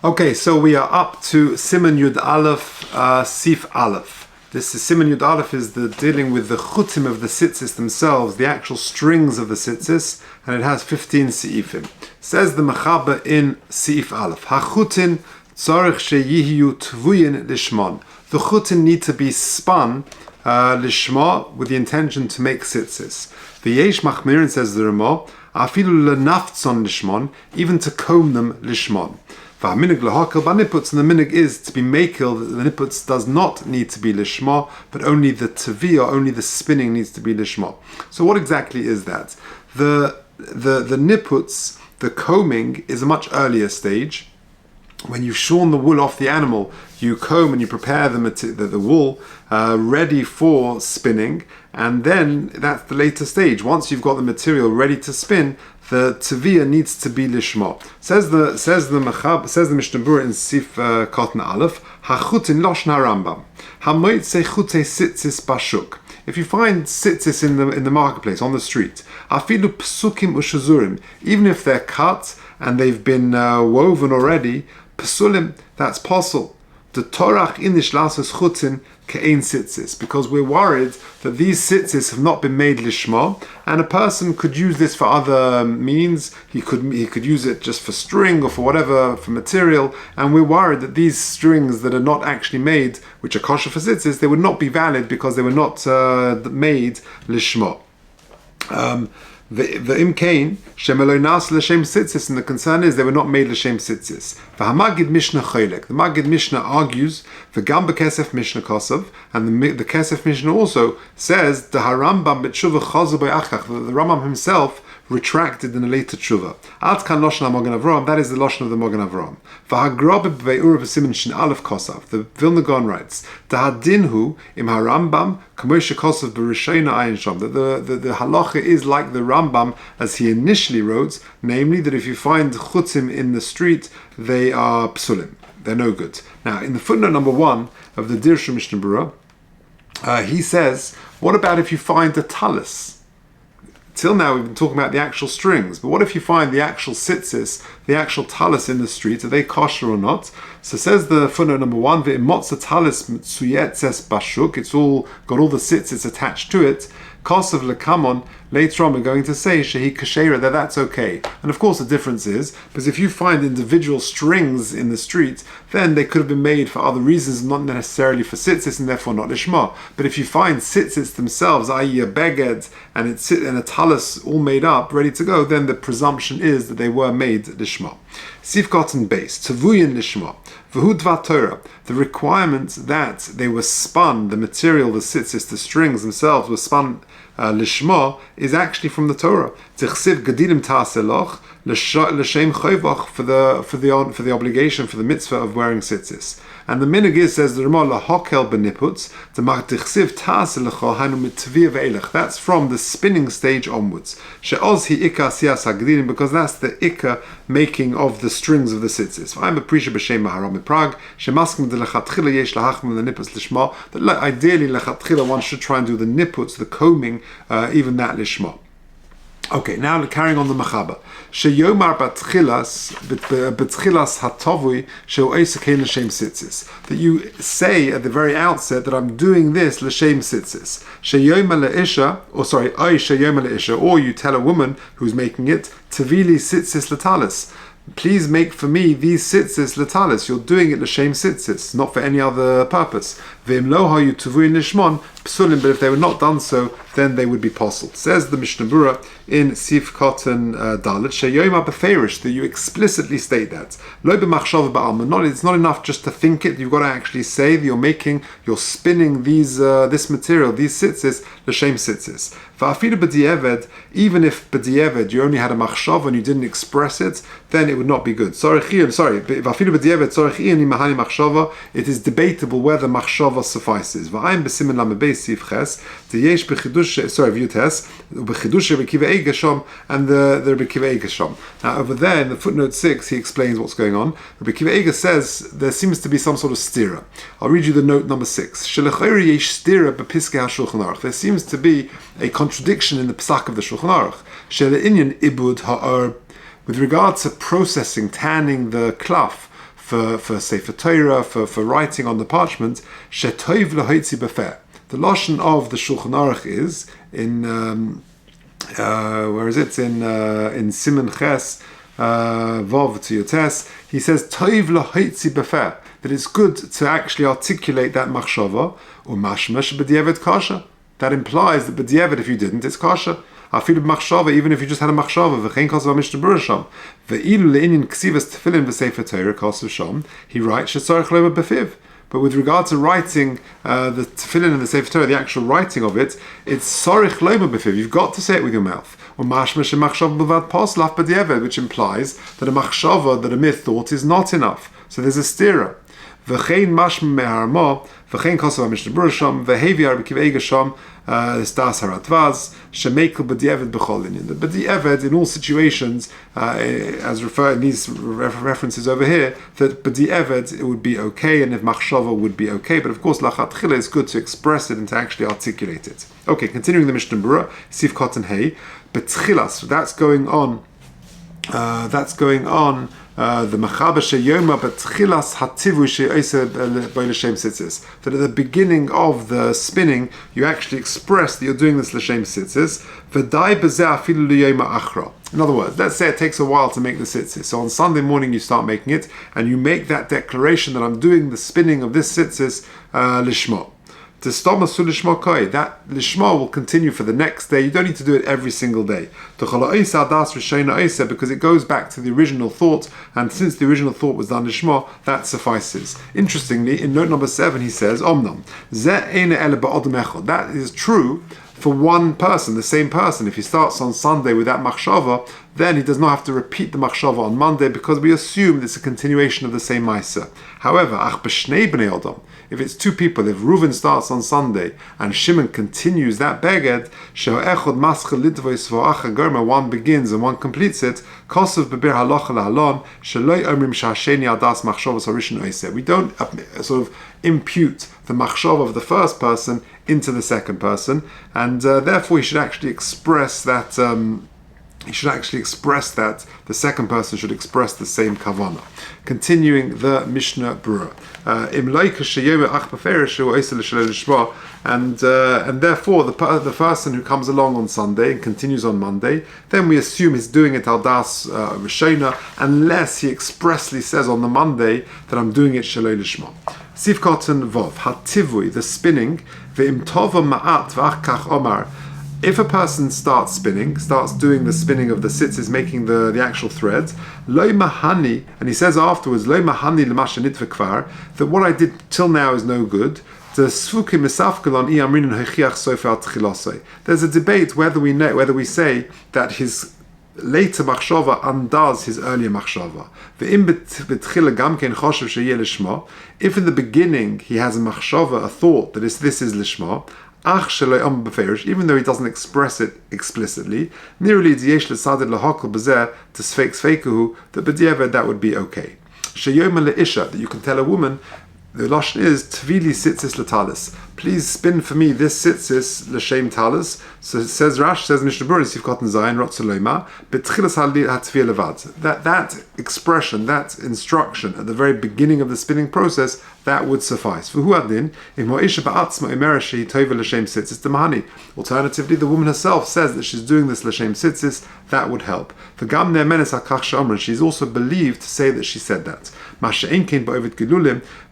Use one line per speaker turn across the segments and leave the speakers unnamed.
Okay, so we are up to Siman Yud Aleph, Sif Aleph. This is Siman Yud Aleph is dealing with the chutim of the tzitzis themselves, the actual strings of the tzitzis, and it has 15 seifim. Says the Mechaber in Sif Aleph, HaChutin tzarich sheyihiyu tvuyin lishmon. The chutin need to be spun lishma with the intention to make tzitzis. The Yesh Machmirin, says the Ramah, afilu lenaftson lishmon, even to comb them lishmon. V'haminig lehakel b'niputs, and the minig is to be makel. The niputs does not need to be lishma, but only the tevi, or only the spinning, needs to be lishma. So what exactly is that? The niputs, the combing, is a much earlier stage. When you've shorn the wool off the animal, you comb and you prepare the wool ready for spinning, and then that's the later stage. Once you've got the material ready to spin, the teviyah needs to be lishma. Says the Mishnah Berurah in Sif Cotton Aleph, hachutin loshna Rambam, hamoitze chute tzitzis bashuk. If you find tzitzis in the marketplace, on the street, afilu psukim ushazurim, even if they're cut and they've been woven already, psulim, that's possible. The Torah inish lasos chutin ke'ein tzitzis, because we're worried that these tzitzis have not been made lishma, and a person could use this for other means. He could use it just for string or for whatever, for material, and we're worried that these strings that are not actually made, which are kosher for tzitzis, they would not be valid because they were not made lishma. The imkain shemeloi nas l'shem tzitzis, and the concern is they were not made l'shem tzitzis. V'hamagid Mishnah cholek. The Magid Mishnah argues v'gam b'kesef Mishnah kosav, and the Kesef Mishnah also says the Harambam b'tshuva chazu b'achach. The Rambam himself retracted in a later tshuva. Ad kan loshen HaMagen Avraham. That is the loshen of the Magen Avraham. V'hagrabe b've'ur v'simin shin aleph kosav. The Vilna Gaon writes the hadinhu im Harambam k'moshe kosav b'rishayna ayin sham. The halacha is like the Rambam as he initially wrote, namely that if you find chutzim in the street, they are psulim. They're no good. Now, in the footnote number 1 of the Dirshu Mishnah Berurah, he says, what about if you find a talus? Till now we've been talking about the actual strings, but what if you find the actual tzitzis, the actual talus in the street? Are they kosher or not? So says the footnote number 1, v'imotza talus mitzuyetzes bashuk. It's all got all the tzitzis attached to it. Kosav lekamon. Later on, we're going to say shehi kashera, that that's okay. And of course, the difference is because if you find individual strings in the street, then they could have been made for other reasons, not necessarily for tzitzis, and therefore not lishma. But if you find tzitzis themselves, i.e., a beged and a talus all made up, ready to go, then the presumption is that they were made lishma. Sif cotton base, tavuyin lishma. V'hu Torah, the requirement that they were spun, the material, the tzitzis, the strings themselves were spun lishma, is actually from the Torah. Tichsiv gedilim ta'aseloch l'shem choyvach, for the obligation, for the mitzvah of wearing tzitzis. And the minig is, says the Ramah, lahokel b'niputs, the tichsiv ta'aselecha hanu mitvia ve'elech. That's from the spinning stage onwards. She'oz hi ikka siyas hagedilim, because that's the ikka making of the strings of the tzitzis. I'm a prisha b'shem maharam Prague. Shemaskim de lechatchila yesh lahachim the niputs lishma. That ideally lechatchila one should try and do the niputs, the combing, even that lishma. Okay, now carrying on the Mechaber. Sheyomar batchilas hatovui she'oisakein l'shem tzitzis. That you say at the very outset that I'm doing this l'shem tzitzis. Sheyomar le'isha, sheyomar le'isha, or you tell a woman who's making it, tevili tzitzis letalis. Please make for me these tzitzis letalis. You're doing it l'shem tzitzis, not for any other purpose. V'im lo hayu tuvuin lishmon psulim. But if they were not done so, then they would be possible. Says the Mishnah Berurah in Sif Cotton Dalet sheyoyma beferish, that you explicitly state that. Lo b'machshava ba'alma. It's not enough just to think it. You've got to actually say that you're spinning this material, these tzitzis l'shem tzitzis. Va'afilu b'di'eved, even if b'di'eved you only had a machshava and you didn't express it, then it would not be good. Va'afilu b'di'eved tzorich mahani machshava. It is debatable whether machshava suffices. V'ayim b'simin lamebei sif ches yesh b'chidush v'yutes b'chidush b'kiva egeshom, and the b'kiva egeshom. Now over there in the footnote 6 he explains what's going on. The b'kiva ege says there seems to be some sort of stira. I'll read you the note number 6. Shelechayri yesh stira b'piskei ha'shulchan aruch. There seems to be a contradiction in the psak of the Shulchan Aruch. Shele inyan ibud ha'ar, with regard to processing, tanning the cloth for Sefer Torah, for writing on the parchment, shetoiv lahotzi befeh. The lashon of the Shulchan Aruch is in where is it? In Siman Ches Vav to Yotes. He says toiv lahotzi befeh, that it's good to actually articulate that machshava, or mashmash b'diavad kasha. That implies that b'diavad, if you didn't, it's kasha. I feel machshava, even if you just had a machshava, v'chein kasav mishnah berurah sham, ve'ilu le'inyan ksivas tefillin v'sefer Torah kasav sham, he writes shetzarich loma b'fiv. But with regard to writing the tefillin and the sefer Torah, the actual writing of it, it's sarich loma b'fiv. You've got to say it with your mouth. Or mashmash machshava b'vad pas laf b'diavad, which implies that a machshava, that a myth thought, is not enough. So there's a stira. V'chein mashma meharma, v'chein kasav mishnah berurah sham, v'hevi Rabbi Akiva Eiger sham, Stas Haratvaz, Shemekel B'di'eved B'chol Inyan. The B'di'eved, in all situations, as referred in these references over here, that B'di'eved, it would be okay, and if Machshava would be okay, but of course, Lachat Chila is good to express it and to actually articulate it. Okay, continuing the Mishnah Berurah, Sif Cotton Hay, B'tchilas, so that's going on, the Machaber Sheyoma B'tchilas Hativu She'osa B'y L'Shem Tzitzis. That at the beginning of the spinning, you actually express that you're doing this L'Shem Tzitzis. V'dai B'zeh Afilu L'Yoma Achra. In other words, let's say it takes a while to make the tzitzis. So on Sunday morning you start making it, and you make that declaration that I'm doing the spinning of this tzitzis Lishma. That lishma will continue for the next day. You don't need to do it every single day. Because it goes back to the original thought, and since the original thought was done lishma, that suffices. Interestingly, in note number 7, he says, Omnam, that is true for one person, the same person. If he starts on Sunday with that machshava, then he does not have to repeat the machshava on Monday, because we assume it's a continuation of the same ma'aseh. However, if it's two people, if Reuven starts on Sunday and Shimon continues that beged, one begins and one completes it, we don't sort of impute the machshava of the first person into the second person, and therefore he should actually express that. The second person should express the same kavanah. Continuing the Mishnah Berurah. And therefore the person who comes along on Sunday and continues on Monday, then we assume he's doing it al das Rishona, unless he expressly says on the Monday that I'm doing it shaloi lishma. Sif Kotan Vov, Hativui, the spinning, ve'im tova ma'at v'ach kach omar. If a person starts doing the spinning of the tzitzis, making the actual threads, lo mahani, and he says afterwards, lo mahani l'masha nitva kvar, that what I did till now is no good. There's a debate whether we say that his later machshava undoes his earlier machshava. If in the beginning he has a machshava, a thought that this is lishma, even though he doesn't express it explicitly, that would be okay. That you can tell a woman, the lashon is tvili tzitzis latalis. Please spin for me this tzitzis l'shem talis. So it says Mishnah Berurah, Sif Kotan Zayin Rotzaloma, betchilas hatvil levad. That expression, that instruction at the very beginning of the spinning process, that would suffice. Alternatively, the woman herself says that she's doing this l'shem tzitzis, that would help. She's also believed to say that she said that.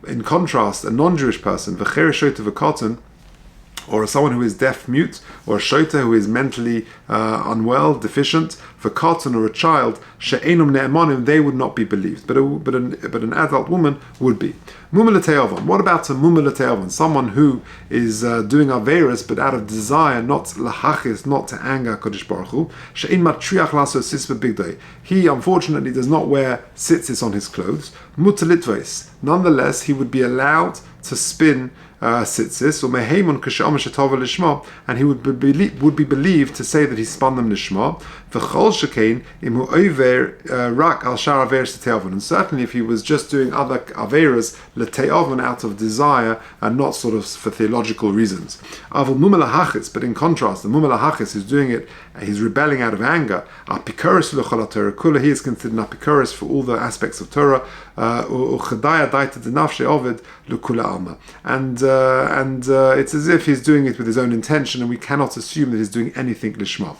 In contrast, a non-Jewish person, or someone who is deaf mute, or a shota who is mentally unwell, deficient, for cotton, or a child, she'enum ne'emanim, they would not be believed, but an adult woman would be. Mumalateyavon. What about a mumalateyavon? Someone who is doing averas, but out of desire, not lahachis, not to anger Kodesh Baruch Hu. She'in matriach laso sisva bigdei. He unfortunately does not wear tzitzis on his clothes. Mutalitves. Nonetheless, he would be allowed to spin tzitzis, or mehemon k'she'am shetova lishma, and he would be believed to say that he spun them lishma. V'chol shekein imu over rak al shar averes l'te'avon, and certainly if he was just doing other averas l'te'avon out of desire and not sort of for theological reasons. Avol mumel hachis, but in contrast, the mumel hachis is doing it, he's rebelling out of anger. Apikoros l'chol Torah kula, he is considered an apikoros for all the aspects of Torah. Uchadaya daita denafshe ovid l'kula alma, and it's as if he's doing it with his own intention, and we cannot assume that he's doing anything lishma.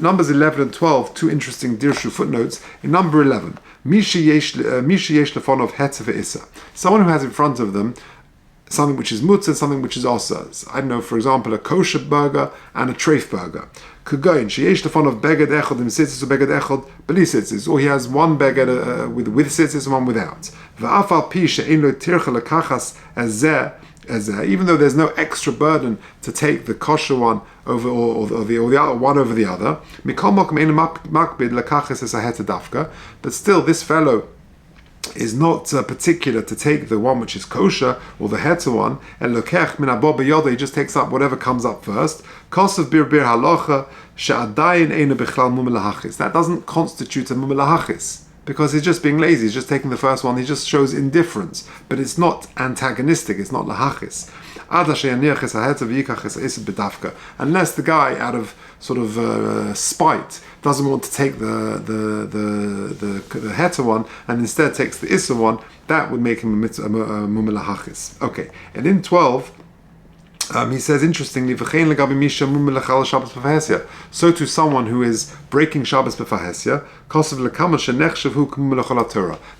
Numbers 11 and 12, two interesting dirshu footnotes. In number 11, Mishi yesh lefonov hetz ve'isa, someone who has in front of them something which is mutz and something which is osa. I don't know, for example, a kosher burger and a treif burger. Kugoin sheyesh lefonov beged echad im tzitzis or beged echad b'li tzitzis, or he has one beged with tzitzis and one without. V'afal pi she'ein lo tircha lekachas ezeh, even though there's no extra burden to take the kosher one over or the other one over the other, but still this fellow is not particular to take the one which is kosher or the heter one, and lokech min abo b'yoda, he just takes up whatever comes up first. Kosav bir halacha she'adayin eina bichlal mumel hachis. That doesn't constitute a mumel hachis, because he's just being lazy, he's just taking the first one, he just shows indifference, but it's not antagonistic, it's not lahachis. Unless the guy, out of sort of spite, doesn't want to take the heter one and instead takes the issa one, that would make him a mumel hachis. Okay, and in 12, he says, interestingly, so to someone who is breaking Shabbos b'fahesya,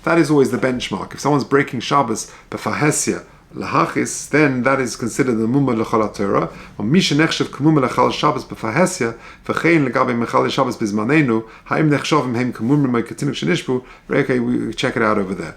that is always the benchmark. If someone's breaking Shabbos b'fahesya lahachis, then that is considered the mumel l'chol Torah. Or misha nechshav k'mumel l'chol Shabbos b'fahesya, v'chein legabe mechal Shabbos b'zmanenu, ha'im nechshavim hem k'mumel mo'ikatinuk shenishbu. Okay, we check it out over there.